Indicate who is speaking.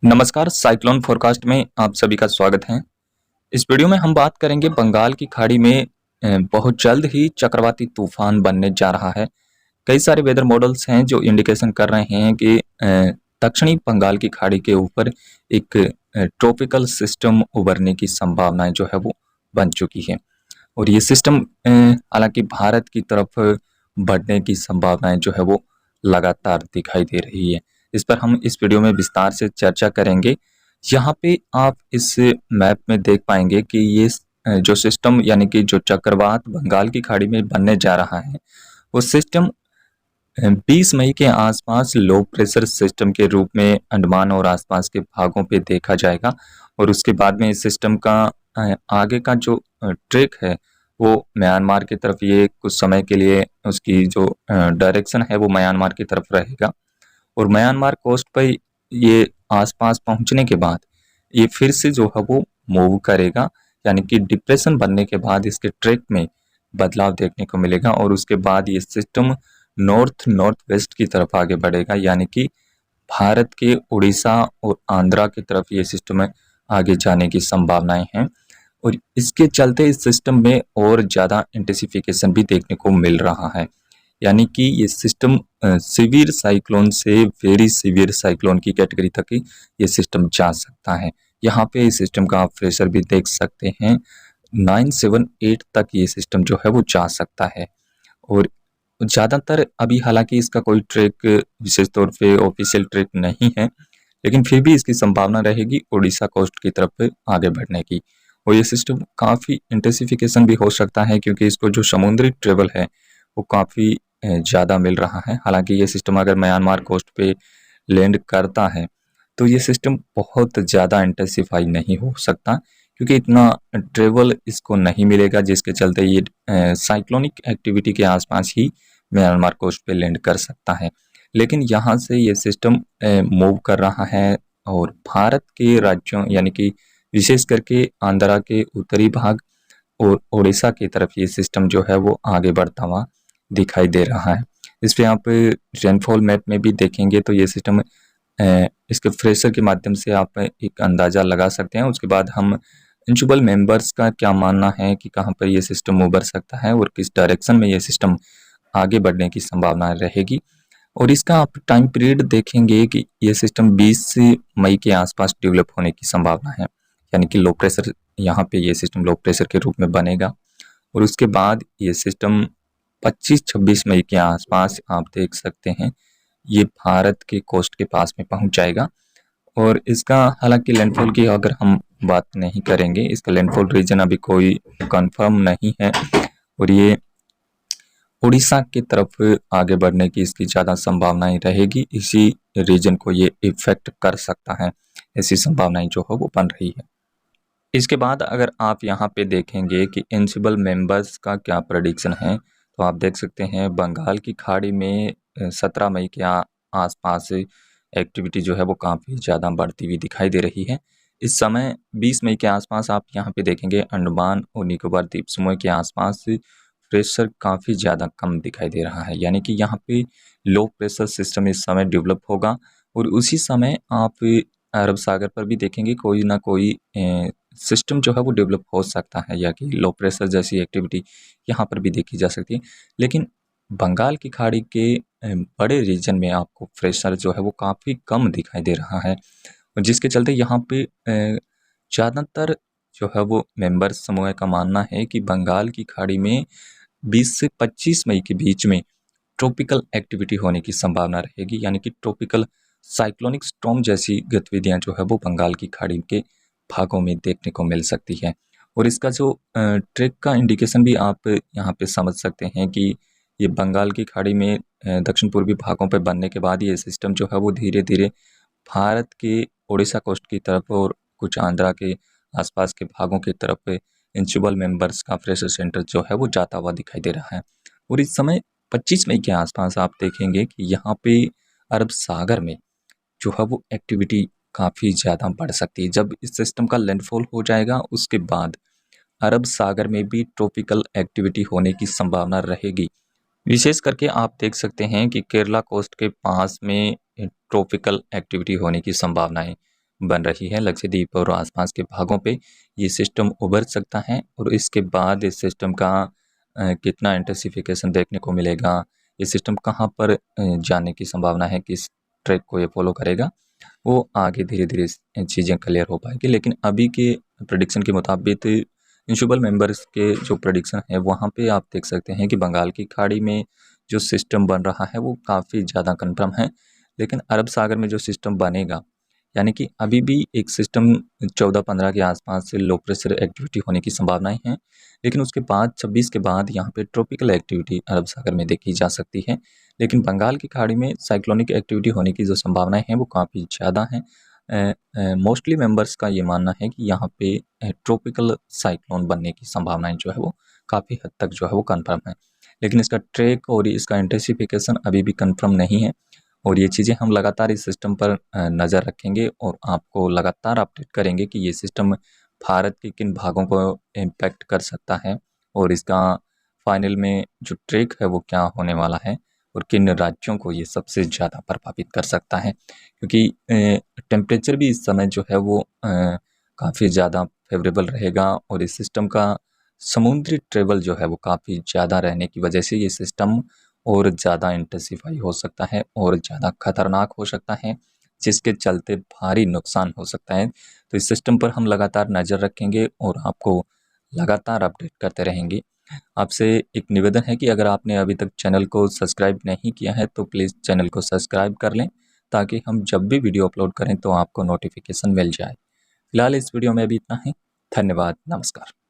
Speaker 1: नमस्कार, cyclone forecast में आप सभी का स्वागत है। इस वीडियो में हम बात करेंगे बंगाल की खाड़ी में बहुत जल्द ही चक्रवाती तूफान बनने जा रहा है। कई सारे वेदर मॉडल्स हैं जो इंडिकेशन कर रहे हैं कि दक्षिणी बंगाल की खाड़ी के ऊपर एक ट्रॉपिकल सिस्टम उभरने की संभावनाएं जो है वो बन चुकी है और ये सिस्टम हालांकि भारत की तरफ बढ़ने की संभावनाएं जो है वो लगातार दिखाई दे रही है। इस पर हम इस वीडियो में विस्तार से चर्चा करेंगे। यहाँ पे आप इस मैप में देख पाएंगे कि ये जो सिस्टम यानी कि जो चक्रवात बंगाल की खाड़ी में बनने जा रहा है वो सिस्टम 20 मई के आसपास लो प्रेशर सिस्टम के रूप में अंडमान और आसपास के भागों पे देखा जाएगा और उसके बाद में इस सिस्टम का आगे का जो ट्रैक है वो म्यांमार की तरफ ये कुछ समय के लिए उसकी जो डायरेक्शन है वो म्यांमार की तरफ रहेगा और म्यांमार कोस्ट पर ये आसपास पहुंचने के बाद ये फिर से जो है वो मूव करेगा यानी कि डिप्रेशन बनने के बाद इसके ट्रैक में बदलाव देखने को मिलेगा और उसके बाद ये सिस्टम नॉर्थ वेस्ट की तरफ आगे बढ़ेगा यानी कि भारत के उड़ीसा और आंध्रा की तरफ ये सिस्टम आगे जाने की संभावनाएं हैं और इसके चलते इस सिस्टम में और ज़्यादा इंटेंसिफिकेशन भी देखने को मिल रहा है यानी कि ये सिस्टम सीवियर साइक्लोन से वेरी सीवियर साइक्लोन की कैटेगरी तक ही ये सिस्टम जा सकता है। यहाँ पे इस सिस्टम का आप प्रेशर भी देख सकते हैं 978 तक ये सिस्टम जो है वो जा सकता है और ज़्यादातर अभी हालांकि इसका कोई ट्रैक विशेष तौर पे ऑफिशियल ट्रैक नहीं है लेकिन फिर भी इसकी संभावना रहेगी उड़ीसा कोस्ट की तरफ आगे बढ़ने की और ये सिस्टम काफ़ी इंटेंसिफिकेशन भी हो सकता है क्योंकि इसको जो समुद्री ट्रेवल है वो काफ़ी ज़्यादा मिल रहा है। हालांकि ये सिस्टम अगर म्यांमार कोस्ट पे लैंड करता है तो ये सिस्टम बहुत ज़्यादा इंटेंसिफाई नहीं हो सकता क्योंकि इतना ट्रेवल इसको नहीं मिलेगा जिसके चलते ये साइक्लोनिक एक्टिविटी के आसपास ही म्यांमार कोस्ट पे लैंड कर सकता है। लेकिन यहाँ से ये सिस्टम मूव कर रहा है और भारत के राज्यों यानी कि विशेष करके आंध्रा के उत्तरी भाग और उड़ीसा की तरफ ये सिस्टम जो है वो आगे बढ़ता हुआ दिखाई दे रहा है। इस पे आप रेनफॉल मैप में भी देखेंगे तो ये सिस्टम इसके प्रेशर के माध्यम से आप एक अंदाज़ा लगा सकते हैं। उसके बाद हम इंचुबल मेंबर्स का क्या मानना है कि कहाँ पर ये सिस्टम उभर सकता है और किस डायरेक्शन में ये सिस्टम आगे बढ़ने की संभावना रहेगी और इसका आप टाइम पीरियड देखेंगे कि ये सिस्टम 20 मई के आसपास डेवलप होने की संभावना है यानी कि लो प्रेशर यहाँ पे ये सिस्टम लो प्रेशर के रूप में बनेगा और उसके बाद ये सिस्टम 25-26 मई के आसपास आप देख सकते हैं ये भारत के कोस्ट के पास में पहुंच जाएगा और इसका हालांकि लैंडफॉल की अगर हम बात नहीं करेंगे इसका लैंडफॉल रीजन अभी कोई कंफर्म नहीं है और ये उड़ीसा की तरफ आगे बढ़ने की इसकी ज़्यादा संभावनाएं रहेगी। इसी रीजन को ये इफेक्ट कर सकता है, ऐसी संभावनाएं जो है वो बन रही है। इसके बाद अगर आप यहाँ पे देखेंगे कि इंसिबल मेंबर्स का क्या प्रेडिक्शन है तो आप देख सकते हैं बंगाल की खाड़ी में 17 मई के आसपास एक्टिविटी जो है वो काफ़ी ज़्यादा बढ़ती हुई दिखाई दे रही है। इस समय 20 मई के आसपास आप यहाँ पे देखेंगे अंडमान और निकोबार द्वीप समूह के आसपास प्रेशर काफ़ी ज़्यादा कम दिखाई दे रहा है यानी कि यहाँ पे लो प्रेशर सिस्टम इस समय डेवलप होगा और उसी समय आप अरब सागर पर भी देखेंगे कोई ना कोई सिस्टम जो है वो डेवलप हो सकता है या कि लो प्रेशर जैसी एक्टिविटी यहाँ पर भी देखी जा सकती है। लेकिन बंगाल की खाड़ी के बड़े रीजन में आपको प्रेशर जो है वो काफ़ी कम दिखाई दे रहा है और जिसके चलते यहाँ पे ज़्यादातर जो है वो मेंबर समूह का मानना है कि बंगाल की खाड़ी में 20 से 25 मई के बीच में ट्रॉपिकल एक्टिविटी होने की संभावना रहेगी यानी कि ट्रॉपिकल साइक्लोनिक स्टॉर्म जैसी गतिविधियां जो है वो बंगाल की खाड़ी के भागों में देखने को मिल सकती है और इसका जो ट्रैक का इंडिकेशन भी आप यहाँ पे समझ सकते हैं कि ये बंगाल की खाड़ी में दक्षिण पूर्वी भागों पे बनने के बाद ये सिस्टम जो है वो धीरे धीरे भारत के उड़ीसा कोस्ट की तरफ और कुछ आंध्रा के आसपास के भागों की तरफ इंचुबल मेंबर्स का प्रेशर सेंटर जो है वो जाता हुआ दिखाई दे रहा है और इस समय 25 मई के आसपास आप देखेंगे कि यहाँ पे अरब सागर में जो है वो एक्टिविटी काफ़ी ज़्यादा बढ़ सकती है। जब इस सिस्टम का लैंडफॉल हो जाएगा उसके बाद अरब सागर में भी ट्रॉपिकल एक्टिविटी होने की संभावना रहेगी। विशेष करके आप देख सकते हैं कि केरला कोस्ट के पास में ट्रॉपिकल एक्टिविटी होने की संभावना है। बन रही है लक्षद्वीप और आसपास के भागों पे ये सिस्टम उभर सकता है और इसके बाद इस सिस्टम का कितना इंटेंसिफिकेशन देखने को मिलेगा, ये सिस्टम कहाँ पर जाने की संभावना है, किस ट्रैक को ये फॉलो करेगा, वो आगे धीरे-धीरे चीज़ें क्लियर हो पाएगी। लेकिन अभी के प्रेडिक्शन के मुताबिक इंशुबल मेंबर्स के जो प्रेडिक्शन है वहाँ पे आप देख सकते हैं कि बंगाल की खाड़ी में जो सिस्टम बन रहा है वो काफ़ी ज़्यादा कन्फर्म है। लेकिन अरब सागर में जो सिस्टम बनेगा, यानी कि अभी भी एक सिस्टम 14-15 के आसपास से लो प्रेशर एक्टिविटी होने की संभावनाएं हैं। लेकिन उसके बाद 26 के बाद यहाँ पे ट्रॉपिकल एक्टिविटी अरब सागर में देखी जा सकती है। लेकिन बंगाल की खाड़ी में साइक्लोनिक एक्टिविटी होने की जो संभावनाएं हैं वो काफ़ी ज़्यादा हैं। मोस्टली मेंबर्स का ये मानना है कि यहाँ पे ट्रॉपिकल साइक्लोन बनने की संभावनाएं जो है वो काफ़ी हद तक जो है वो कन्फर्म है। लेकिन इसका ट्रैक और इसका इंटेंसिफिकेशन अभी भी कन्फर्म नहीं है और ये चीज़ें हम लगातार इस सिस्टम पर नज़र रखेंगे और आपको लगातार अपडेट करेंगे कि ये सिस्टम भारत के किन भागों को इम्पैक्ट कर सकता है और इसका फाइनल में जो ट्रैक है वो क्या होने वाला है और किन राज्यों को ये सबसे ज़्यादा प्रभावित कर सकता है। क्योंकि टेम्परेचर भी इस समय जो है वो काफ़ी ज़्यादा फेवरेबल रहेगा और इस सिस्टम का समुद्री ट्रेवल जो है वो काफ़ी ज़्यादा रहने की वजह से ये सिस्टम और ज़्यादा इंटेंसिफाई हो सकता है और ज़्यादा खतरनाक हो सकता है, जिसके चलते भारी नुकसान हो सकता है। तो इस सिस्टम पर हम लगातार नज़र रखेंगे और आपको लगातार अपडेट करते रहेंगे। आपसे एक निवेदन है कि अगर आपने अभी तक चैनल को सब्सक्राइब नहीं किया है तो प्लीज़ चैनल को सब्सक्राइब कर लें, ताकि हम जब भी वीडियो अपलोड करें तो आपको नोटिफिकेशन मिल जाए। फिलहाल इस वीडियो में अभी इतना ही। धन्यवाद, नमस्कार।